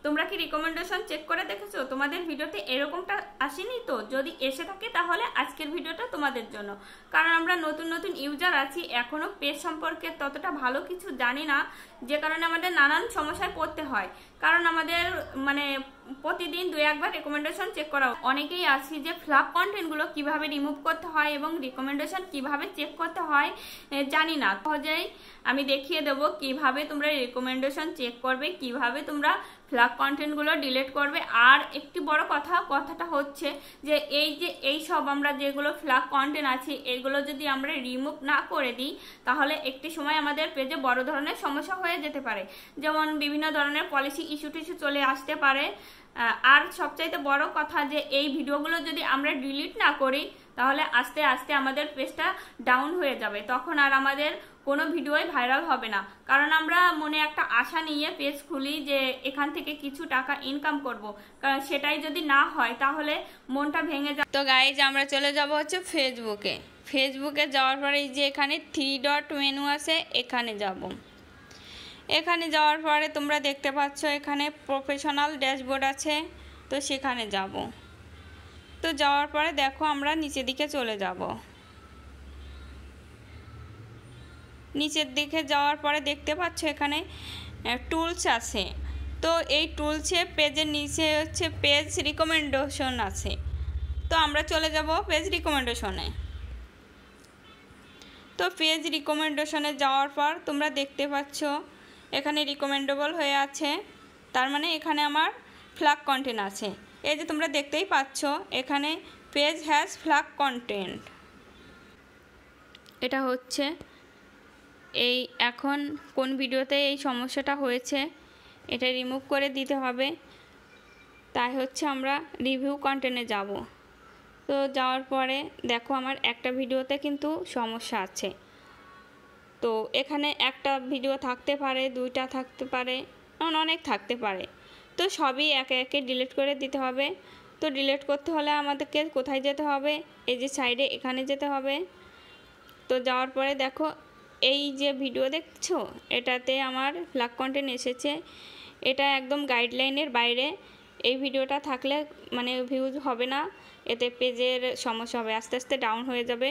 তোমরা কি recommendation check করে দেখেছো? তোমাদের ভিডিওতে এরকমটা আসেনি তো? যদি এসে থাকে তাহলে আজকের ভিডিওটা তোমাদের জন্য। কারণ আমরা নতুন নতুন ইউজার আছি, এখনো পেজ সম্পর্কে ততটা ভালো কিছু জানি না, যে কারণে আমাদের নানান সমস্যায় পড়তে হয়। কারণ আমাদের প্রতিদিন 2-1বার রিকমেন্ডেশন চেক করা। অনেকেই আছি যে ফ্লাপ কন্টেন্টগুলো কিভাবে রিমুভ করতে হয় এবং রিকমেন্ডেশন কিভাবে চেক করতে হয় জানি না। সহজেই আমি দেখিয়ে দেবো কিভাবে তোমরা রিকমেন্ডেশন চেক করবে, কিভাবে তোমরা ফ্লাপ কন্টেন্টগুলো ডিলিট করবে। আর একটি বড় কথাটা হচ্ছে যে এই সব আমরা যেগুলো ফ্লাপ কন্টেন্ট আছে এগুলো যদি আমরা রিমুভ না করে দিই তাহলে একটি সময় আমাদের পেজে বড় ধরনের সমস্যা হয়ে যেতে পারে। যেমন বিভিন্ন ধরনের পলিসি ইস্যু টিস্যু চলে আসতে পারে। আর সবচাইতে বড় কথা যে এই ভিডিওগুলো যদি আমরা ডিলিট না করি তাহলে আস্তে আস্তে আমাদের পেজটা ডাউন হয়ে যাবে, তখন আর আমাদের কোনো ভিডিওই ভাইরাল হবে না। কারণ আমরা মনে একটা আশা নিয়ে পেজ খুলি যে এখান থেকে কিছু টাকা ইনকাম করব, কারণ সেটাই যদি না হয় তাহলে মনটা ভেঙে যায়। তো গাইজ আমরা চলে যাব হচ্ছে ফেসবুকে যাওয়ার পরে যে এখানে 3 ডট মেনু আছে এখানে যাব। এখানে যাওয়ার পরে তোমরা দেখতে পাচ্ছ এখানে প্রফেশনাল ড্যাশবোর্ড আছে, তো সেখানে যাব। তো যাওয়ার পরে দেখো আমরা নিচের দিকে চলে যাব। নিচের দিকে যাওয়ার পরে দেখতে পাচ্ছ এখানে টুলস আছে। তো এই টুলসে পেজের নিচে হচ্ছে পেজ রিকমেন্ডেশন আছে। তো আমরা চলে যাব পেজ রিকমেন্ডেশনে। তো পেজ রিকমেন্ডেশনে যাওয়ার পর তোমরা দেখতে পাচ্ছ এখানে রিকমেন্ডেবল হয়ে আছে, তার মানে এখানে আমার ফ্ল্যাগ কন্টেন্ট আছে। এই যে তোমরা দেখতেই পাচ্ছ এখানে পেজ হ্যাজ ফ্ল্যাগ কন্টেন্ট। এটা হচ্ছে এই এখন কোন ভিডিওতে এই সমস্যাটা হয়েছে এটা রিমুভ করে দিতে হবে। তাই হচ্ছে আমরা রিভিউ কন্টেন্টে যাব। তো যাওয়ার পরে দেখো আমার একটা ভিডিওতে কিন্তু সমস্যা আছে। তো এখানে একটা ভিডিও থাকতে পারে, 2টা থাকতে পারে, অনেক থাকতে পারে। তো সবই একে একে ডিলিট করে দিতে হবে। তো ডিলিট করতে হলে আমাদেরকে কোথায় যেতে হবে? এই যে সাইডে এখানে যেতে হবে। তো যাওয়ার পরে দেখো এই যে ভিডিও দেখছো এটাতে আমার ফ্ল্যাগ কন্টেন্ট এসেছে। এটা একদম গাইডলাইনের বাইরে। এই ভিডিওটা থাকলে ভিউজ হবে না, এতে পেজের সমস্যা হবে, আস্তে আস্তে ডাউন হয়ে যাবে।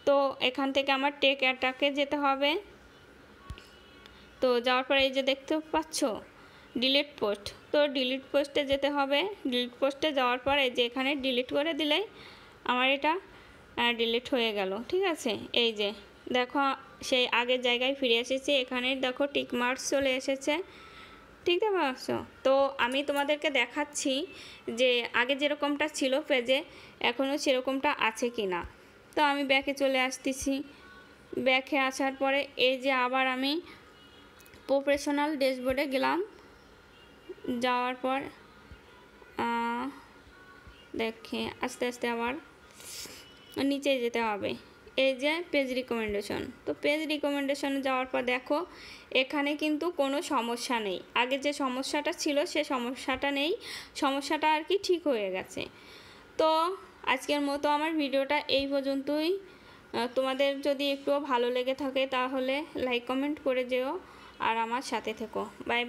তো এখান থেকে আমার টেক অ্যাটাকে যেতে হবে। তো যাওয়ার পরে এই যে দেখতে পাচ্ছ ডিলিট পোস্ট, তো ডিলিট পোস্টে যেতে হবে। ডিলিট পোস্টে যাওয়ার পর এই যে এখানে ডিলিট করে দিলেই আমার এটা ডিলিট হয়ে গেল। ঠিক আছে, এই যে দেখো সেই আগের জায়গায় ফিরে এসেছি। এখানে দেখো টিক মার্কস চলে এসেছে, ঠিক আছে। তো আমি তোমাদেরকে দেখাচ্ছি যে আগে যেরকমটা ছিল পেজে এখনও সেরকমটা আছে কি না। তো আমি ব্যাকে চলে আসতেছি। ব্যাকে আসার পরে এই যে আবার আমি প্রফেশনাল ড্যাশবোর্ডে গেলাম। যাওয়ার পর দেখে আস্তে আস্তে আবার নিচে যেতে হবে। এই যে পেজ রিকমেন্ডেশন, তো পেজ রিকমেন্ডেশনে যাওয়ার পর দেখো এখানে কিন্তু কোনো সমস্যা নেই। আগে যে সমস্যাটা ছিল সে সমস্যাটা নেই, সমস্যাটা আর কি ঠিক হয়ে গেছে। তো আজকের মতো আমার ভিডিওটা এই পর্যন্তই। তোমাদের যদি একটু ভালো লেগে থাকে তাহলে লাইক কমেন্ট করে যেও আর আমার সাথে থেকো। বাই।